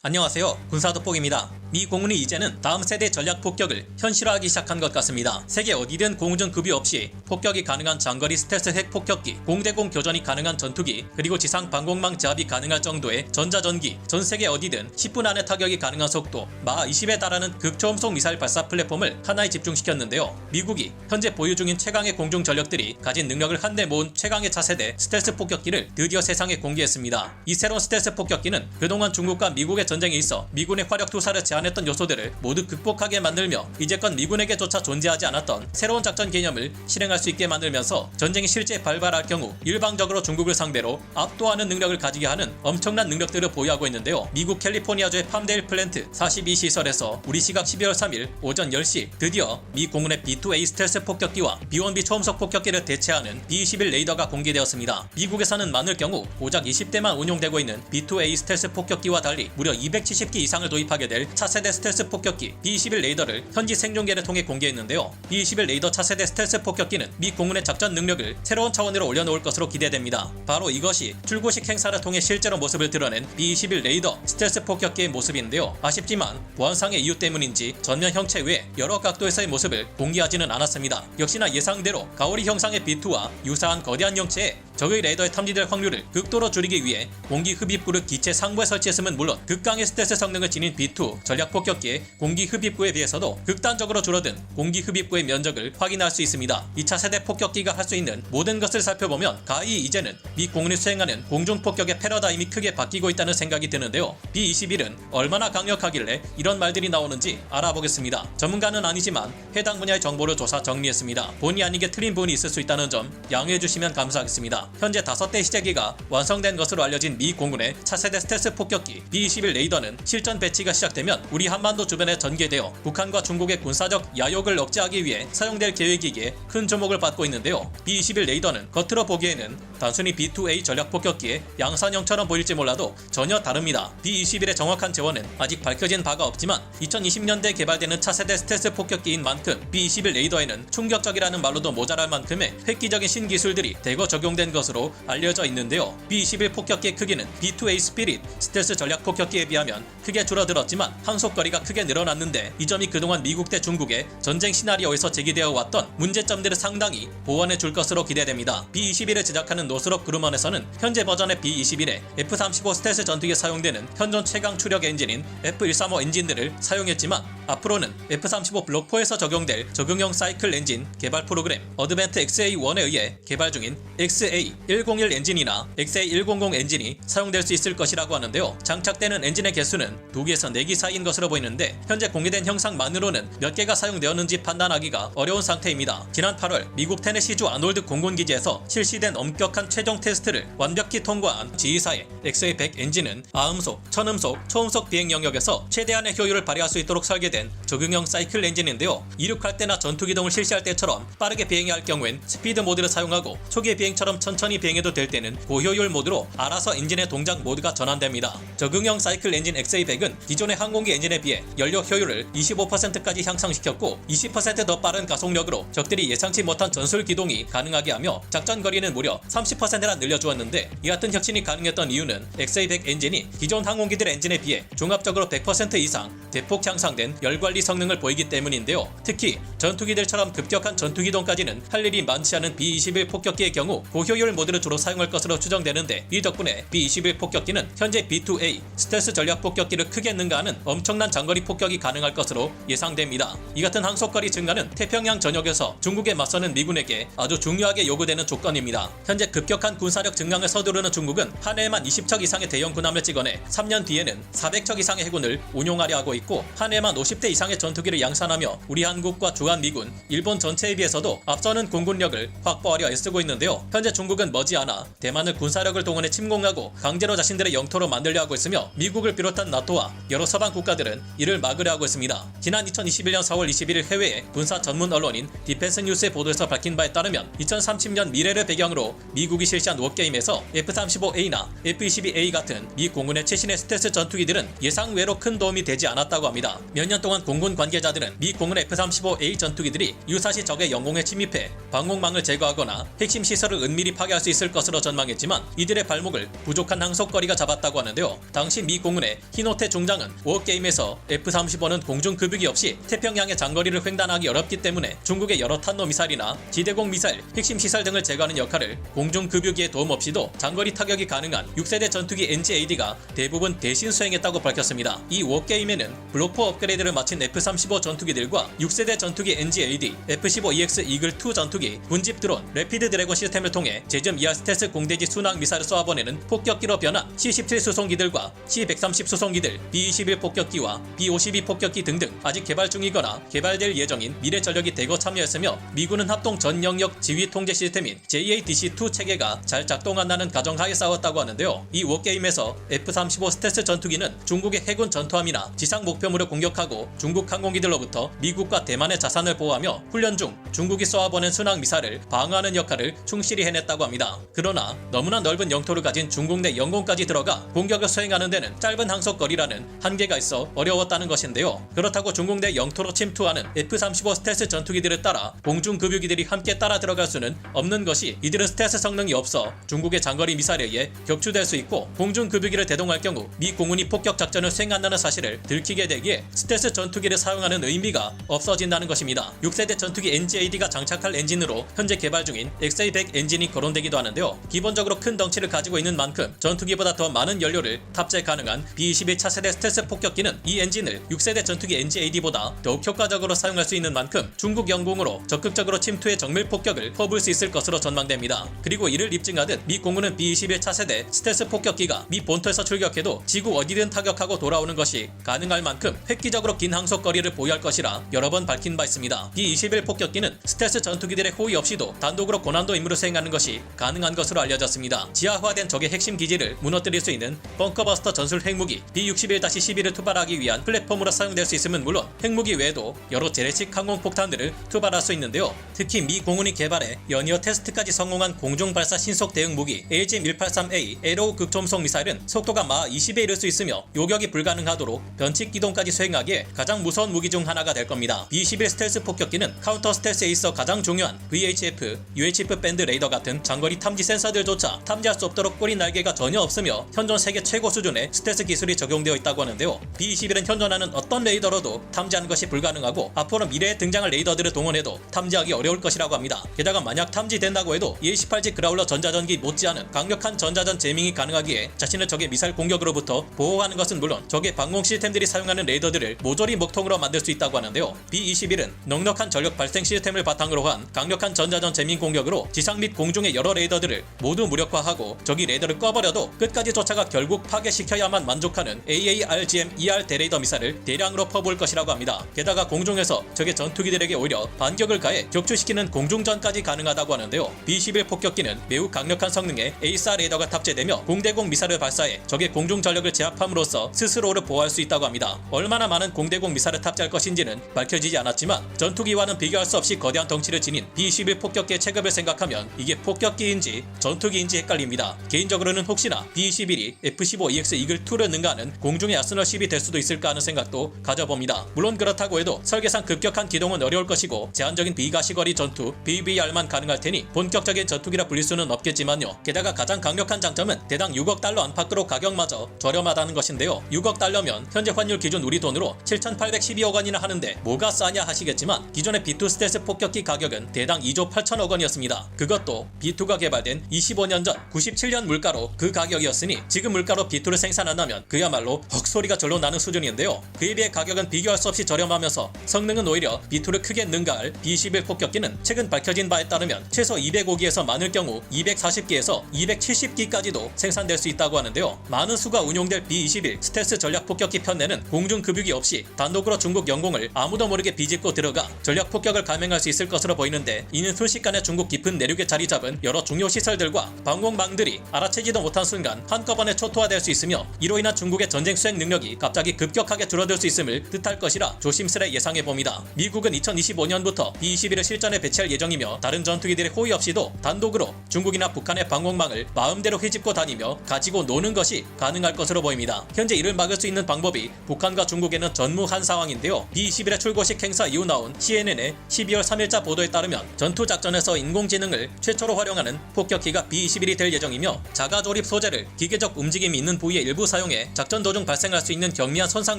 안녕하세요. 군사돋보기입니다. 미 공군이 이제는 다음 세대 전략 폭격을 현실화하기 시작한 것 같습니다. 세계 어디든 공중 급유 없이 폭격이 가능한 장거리 스텔스 핵 폭격기, 공대공 교전이 가능한 전투기, 그리고 지상 방공망 제압이 가능할 정도의 전자전기, 전 세계 어디든 10분 안에 타격이 가능한 속도, 마하 20에 달하는 극초음속 미사일 발사 플랫폼을 하나에 집중시켰는데요. 미국이 현재 보유 중인 최강의 공중 전력들이 가진 능력을 한데 모은 최강의 차세대 스텔스 폭격기를 드디어 세상에 공개했습니다. 이 새로운 스텔스 폭격기는 그동안 중국과 미국의 전쟁에 있어 미군의 화력 투사를 제한했던 요소들을 모두 극복하게 만들며 이제껏 미군에게조차 존재하지 않았던 새로운 작전 개념을 실행할 수 있게 만들면서 전쟁이 실제 발발할 경우 일방적으로 중국을 상대로 압도하는 능력을 가지게 하는 엄청난 능력들을 보유하고 있는데요. 미국 캘리포니아주의 팜데일 플랜트 42시설에서 우리 시각 12월 3일 오전 10시 드디어 미 공군의 B-2A 스텔스 폭격기와 B-1B 초음속 폭격기를 대체하는 B-21 레이더가 공개되었습니다. 미국에서는 많을 경우 고작 20대만 운용되고 있는 B-2A 스텔스 폭격기와 달리 무려 270기 이상을 도입하게 될 차세대 스텔스 폭격기 B-21 레이더를 현지 생중계를 통해 공개했는데요. B-21 레이더 차세대 스텔스 폭격기는 미 공군의 작전 능력을 새로운 차원으로 올려놓을 것으로 기대됩니다. 바로 이것이 출고식 행사를 통해 실제로 모습을 드러낸 B-21 레이더 스텔스 폭격기의 모습인데요. 아쉽지만 보안상의 이유 때문인지 전면 형체 외 여러 각도에서의 모습을 공개하지는 않았습니다. 역시나 예상대로 가오리 형상의 B-2와 유사한 거대한 형체에 적의 레이더에 탐지될 확률을 극도로 줄이기 위해 공기 흡입구를 기체 상부에 설치했음은 물론 극강의 스텔스 성능을 지닌 B-2 전략 폭격기의 공기 흡입구에 비해서도 극단적으로 줄어든 공기 흡입구의 면적을 확인할 수 있습니다. 2차 세대 폭격기가 할 수 있는 모든 것을 살펴보면 가히 이제는 미 공군이 수행하는 공중 폭격의 패러다임이 크게 바뀌고 있다는 생각이 드는데요. B-21은 얼마나 강력하길래 이런 말들이 나오는지 알아보겠습니다. 전문가는 아니지만 해당 분야의 정보를 조사 정리했습니다. 본의 아니게 틀린 부분이 있을 수 있다는 점 양해해 주시면 감사하겠습니다. 현재 5대 시제기가 완성된 것으로 알려진 미 공군의 차세대 스텔스 폭격기 B-21 레이더는 실전 배치가 시작되면 우리 한반도 주변에 전개되어 북한과 중국의 군사적 야욕을 억제하기 위해 사용될 계획이기에 큰 주목을 받고 있는데요. B-21 레이더는 겉으로 보기에는 단순히 B-2A 전략 폭격기의 양산형처럼 보일지 몰라도 전혀 다릅니다. B-21의 정확한 재원은 아직 밝혀진 바가 없지만 2020년대에 개발되는 차세대 스텔스 폭격기인 만큼 B-21 레이더에는 충격적이라는 말로도 모자랄 만큼의 획기적인 신기술들이 대거 적용된 것으로 알려져 있는데요. B-21 폭격기의 크기는 B-2A 스피릿 스텔스 전략 폭격기에 비하면 크게 줄어들었지만 항속거리가 크게 늘어났는데 이 점이 그동안 미국 대 중국의 전쟁 시나리오에서 제기되어 왔던 문제점들을 상당히 보완해 줄 것으로 기대됩니다. B-21을 제작하는 노스롭 그루먼에서는 현재 버전의 B-21에 F-35 스텔스 전투기에 사용되는 현존 최강 추력 엔진인 F-135 엔진들을 사용했지만 앞으로는 F-35 블록4에서 적용될 적응형 사이클 엔진 개발 프로그램 어드벤트 XA1에 의해 개발 중인 XA101 엔진이나 XA100 엔진이 사용될 수 있을 것이라고 하는데요. 장착되는 엔진의 개수는 2기에서 4기 사이인 것으로 보이는데 현재 공개된 형상만으로는 몇 개가 사용되었는지 판단하기가 어려운 상태입니다. 지난 8월 미국 테네시주 아놀드 공군기지에서 실시된 엄격한 최종 테스트를 완벽히 통과한 지휘사의 XA100 엔진은 아음속, 천음속, 초음속 비행 영역에서 최대한의 효율을 발휘할 수 있도록 설계된 적응형 사이클 엔진인데요. 이륙할 때나 전투 기동을 실시할 때처럼 빠르게 비행해야 할 경우엔 스피드 모드를 사용하고 초기 비행처럼 천천히 비행해도 될 때는 고효율 모드로 알아서 엔진의 동작 모드가 전환됩니다. 적응형 사이클 엔진 XA100은 기존의 항공기 엔진에 비해 연료 효율을 25%까지 향상시켰고 20% 더 빠른 가속력으로 적들이 예상치 못한 전술 기동이 가능하게 하며 작전 거리는 무려 30%나 늘려주었는데 이 같은 혁신이 가능했던 이유는 XA100 엔진이 기존 항공기들의 엔진에 비해 종합적으로 100% 이상 대폭 향상된 열관리 성능을 보이기 때문인데요. 특히 전투기들처럼 급격한 전투기동까지는 할 일이 많지 않은 B-21 폭격기의 경우 고효율 모드를 주로 사용할 것으로 추정되는데 이 덕분에 B-21 폭격기는 현재 B-2A 스텔스 전략 폭격기를 크게 능가하는 엄청난 장거리 폭격이 가능할 것으로 예상됩니다. 이 같은 항속거리 증가는 태평양 전역에서 중국에 맞서는 미군에게 아주 중요하게 요구되는 조건입니다. 현재 급격한 군사력 증강을 서두르는 중국은 한 해에만 20척 이상의 대형 군함을 찍어내 3년 뒤에는 400척 이상의 해군을 운용하려 하고 있고 한 해에만 50대 이상의 전투기를 양산하며 우리 한국과 주한미군, 일본 전체에 비해서도 앞서는 공군력을 확보하려 애쓰고 있는데요. 현재 중국은 머지않아 대만을 군사력을 동원해 침공하고 강제로 자신들의 영토로 만들려 하고 있으며 미국을 비롯한 나토와 여러 서방 국가들은 이를 막으려 하고 있습니다. 지난 2021년 4월 21일 해외의 군사 전문 언론인 디펜스 뉴스의 보도에서 밝힌 바에 따르면 2030년 미래를 배경으로 미국이 실시한 워게임에서 F-35A나 F-22A 같은 미 공군의 최신의 스텔스 전투기들은 예상 외로 큰 도움이 되지 않았다고 합니다. 몇 년 동안 동안 공군 관계자들은 미 공군 F-35A 전투기들이 유사시 적의 영공에 침입해 방공망을 제거하거나 핵심 시설을 은밀히 파괴할 수 있을 것으로 전망했지만 이들의 발목을 부족한 항속거리가 잡았다고 하는데요. 당시 미 공군의 히노테 중장은 워게임에서 F-35는 공중급유기 없이 태평양의 장거리를 횡단하기 어렵기 때문에 중국의 여러 탄도미사일이나 지대공 미사일, 핵심 시설 등을 제거하는 역할을 공중급유기의 도움 없이도 장거리 타격이 가능한 6세대 전투기 NGAD가 대부분 대신 수행했다고 밝혔습니다. 이 워게임에는 블록4 업그레이드를 마친 F-35 전투기들과 6세대 전투기 NGAD, F-15EX 이글2 전투기, 군집 드론, 래피드 드래곤 시스템을 통해 제점 이하 스텔스 공대지 순항 미사일을 쏘아보내는 폭격기로 변한 C-17 수송기들과 C-130 수송기들, B-21 폭격기와 B-52 폭격기 등등 아직 개발 중이거나 개발될 예정인 미래 전력이 대거 참여했으며 미군은 합동 전 영역 지휘 통제 시스템인 JADC2 체계가 잘 작동한다는 가정하에 싸웠다고 하는데요. 이 워게임에서 F-35 스텔스 전투기는 중국의 해군 전투함이나 지상 목표물을 공격하고 중국 항공기들로부터 미국과 대만의 자산을 보호하며 훈련 중 중국이 쏘아보낸 순항 미사일을 방어하는 역할을 충실히 해냈다고 합니다. 그러나 너무나 넓은 영토를 가진 중국 내 영공까지 들어가 공격을 수행하는 데는 짧은 항속거리라는 한계가 있어 어려웠다는 것인데요. 그렇다고 중국 내 영토로 침투하는 F-35 스텔스 전투기들을 따라 공중급유기들이 함께 따라 들어갈 수는 없는 것이 이들은 스텔스 성능이 없어 중국의 장거리 미사일에 의해 격추될 수 있고 공중급유기를 대동할 경우 미 공군이 폭격 작전을 수행한다는 사실을 들키게 되기에 스텔스 전투기를 사용하는 의미가 없어진다는 것입니다. 6세대 전투기 NGAD가 장착할 엔진으로 현재 개발 중인 XA-100 엔진이 거론되기도 하는데요. 기본적으로 큰 덩치를 가지고 있는 만큼 전투기보다 더 많은 연료를 탑재 가능한 B-21 차세대 스텔스 폭격기는 이 엔진을 6세대 전투기 NGAD보다 더욱 효과적으로 사용할 수 있는 만큼 중국 영공으로 적극적으로 침투해 정밀 폭격을 퍼부을 수 있을 것으로 전망됩니다. 그리고 이를 입증하듯 미 공군은 B-21 차세대 스텔스 폭격기가 미 본토에서 출격해도 지구 어디든 타격하고 돌아오는 것이 가능할 만큼 획기적으로 긴 항속거리를 보유할 것이라 여러 번 밝힌 바 있습니다. B-21 폭격기는 스텔스 전투기들의 호의 없이도 단독으로 고난도 임무를 수행하는 것이 가능한 것으로 알려졌습니다. 지하화된 적의 핵심 기지를 무너뜨릴 수 있는 벙커버스터 전술 핵무기 B-61-11을 투발하기 위한 플랫폼으로 사용될 수 있음은 물론 핵무기 외에도 여러 재래식 항공폭탄들을 투발할 수 있는데요. 특히 미 공군이 개발해 연이어 테스트까지 성공한 공중발사 신속 대응 무기 AGM-183A 에로우 극초음속 미사일은 속도가 마하 20에 이를 수 있으며 요격이 불가능하도록 변칙 기동까지 수행하기에 가장 무서운 무기 중 하나가 될 겁니다. B-21 스텔스 폭격기는 카운터 스텔스에 있어 가장 중요한 VHF, UHF 밴드 레이더 같은 장거리 탐지 센서들조차 탐지할 수 없도록 꼬리 날개가 전혀 없으며 현존 세계 최고 수준의 스텔스 기술이 적용되어 있다고 하는데요. B-21은 현존하는 어떤 레이더로도 탐지하는 것이 불가능하고 앞으로 미래에 등장할 레이더들을 동원해도 탐지하기 어려울 것이라고 합니다. 게다가 만약 탐지된다고 해도 EA-18G 그라울러 전자전기 못지않은 강력한 전자전 제밍이 가능하기에 자신을 적의 미사일 공격으로부터 보호하는 것은 물론 적의 방공 시스템들이 사용하는 레이더들을 모조리 먹통으로 만들 수 있다고 하는데요. B-21은 넉넉한 전력 발생 시스템을 바탕으로 한 강력한 전자전 제밍 공격으로 지상 및 공중의 여러 레이더들을 모두 무력화하고 적이 레이더를 꺼버려도 끝까지 쫓아가 결국 파괴시켜야만 만족하는 AARGM-ER 대레이더 미사일을 대량으로 퍼부을 것이라고 합니다. 게다가 공중에서 적의 전투기들에게 오히려 반격을 가해 격추시키는 공중전까지 가능하다고 하는데요. B-21 폭격기는 매우 강력한 성능의 ASR 레이더가 탑재되며 공대공 미사일을 발사해 적의 공중 전력을 제압함으로써 스스로를 보호할 수 있다고 합니다. 얼마나 많은 공대공 미사일을 탑재할 것인지는 밝혀지지 않았지만 전투기와는 비교할 수 없이 거대한 덩치를 지닌 B-21 폭격기의 체급을 생각하면 이게 폭격기인지 전투기인지 헷갈립니다. 개인적으로는 혹시나 B-21이 F-15EX 이글2를 능가하는 공중의 아스널십이 될 수도 있을까 하는 생각도 가져봅니다. 물론 그렇다고 해도 설계상 급격한 기동은 어려울 것이고 제한적인 비가시거리 전투 BVR만 가능할 테니 본격적인 전투기라 불릴 수는 없겠지만요. 게다가 가장 강력한 장점은 대당 6억 달러 안팎으로 가격마저 저렴하다는 것인데요. 6억 달러면 현재 환율 기준 우리 돈으로 7,812억 원이나 하는데 뭐가 싸냐 하시겠지만 기존의 B2 스텔스 폭격기 가격은 대당 2조 8천억 원이었습니다. 그것도 B2가 개발된 25년 전 97년 물가로 그 가격이었으니 지금 물가로 B2를 생산한다면 그야말로 헉소리가 절로 나는 수준인데요. 그에 비해 가격은 비교할 수 없이 저렴하면서 성능은 오히려 B2를 크게 능가할 B-21 폭격기는 최근 밝혀진 바에 따르면 최소 205기에서 많을 경우 240기에서 270기까지도 생산될 수 있다고 하는데요. 많은 수가 운용될 B-21 스텔스 전략 폭격기 편내는 공중 급유기 없이 단독으로 중국 영공을 아무도 모르게 비집고 들어가 전략 폭격을 감행할 수 있을 것으로 보이는데 이는 순식간에 중국 깊은 내륙에 자리 잡은 여러 중요 시설들과 방공망들이 알아채지도 못한 순간 한꺼번에 초토화될 수 있으며 이로 인한 중국의 전쟁 수행 능력이 갑자기 급격하게 줄어들 수 있음을 뜻할 것이라 조심스레 예상해봅니다. 미국은 2025년부터 B-21을 실전에 배치할 예정이며 다른 전투기들의 호의 없이도 단독으로 중국이나 북한의 방공망을 마음대로 휘집고 다니며 가지고 노는 것이 가능할 것으로 보입니다. 현재 이를 막을 수 있는 방법이 북한과 중국에는 전 전무한 상황인데요. B-21의 출고식 행사 이후 나온 CNN의 12월 3일자 보도에 따르면 전투작전에서 인공지능을 최초로 활용하는 폭격기가 B-21이 될 예정이며 자가 조립 소재를 기계적 움직임이 있는 부위에 일부 사용해 작전 도중 발생할 수 있는 경미한 손상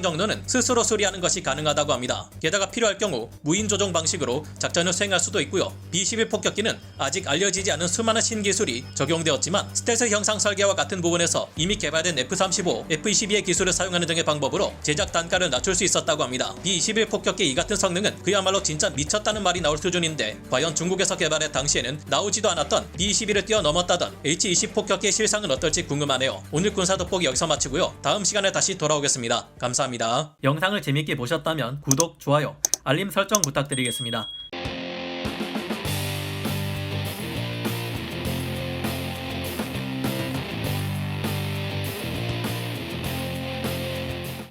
정도는 스스로 수리하는 것이 가능하다고 합니다. 게다가 필요할 경우 무인 조종 방식으로 작전을 수행할 수도 있고요. B-21 폭격기는 아직 알려지지 않은 수많은 신기술이 적용되었지만 스텔스 형상 설계와 같은 부분에서 이미 개발된 F-35, F-22의 기술을 사용하는 등의 방법으로 제작 단가를 낮출 수 있었다고 합니다. B-21 폭격기 이 같은 성능은 그야말로 진짜 미쳤다는 말이 나올 수준인데 과연 중국에서 개발해 당시에는 나오지도 않았던 B-21을 뛰어넘었다던 H-20 폭격기의 실상은 어떨지 궁금하네요. 오늘 군사 돋보기 여기서 마치고요. 다음 시간에 다시 돌아오겠습니다. 감사합니다. 영상을 재밌게 보셨다면 구독, 좋아요, 알림 설정 부탁드리겠습니다.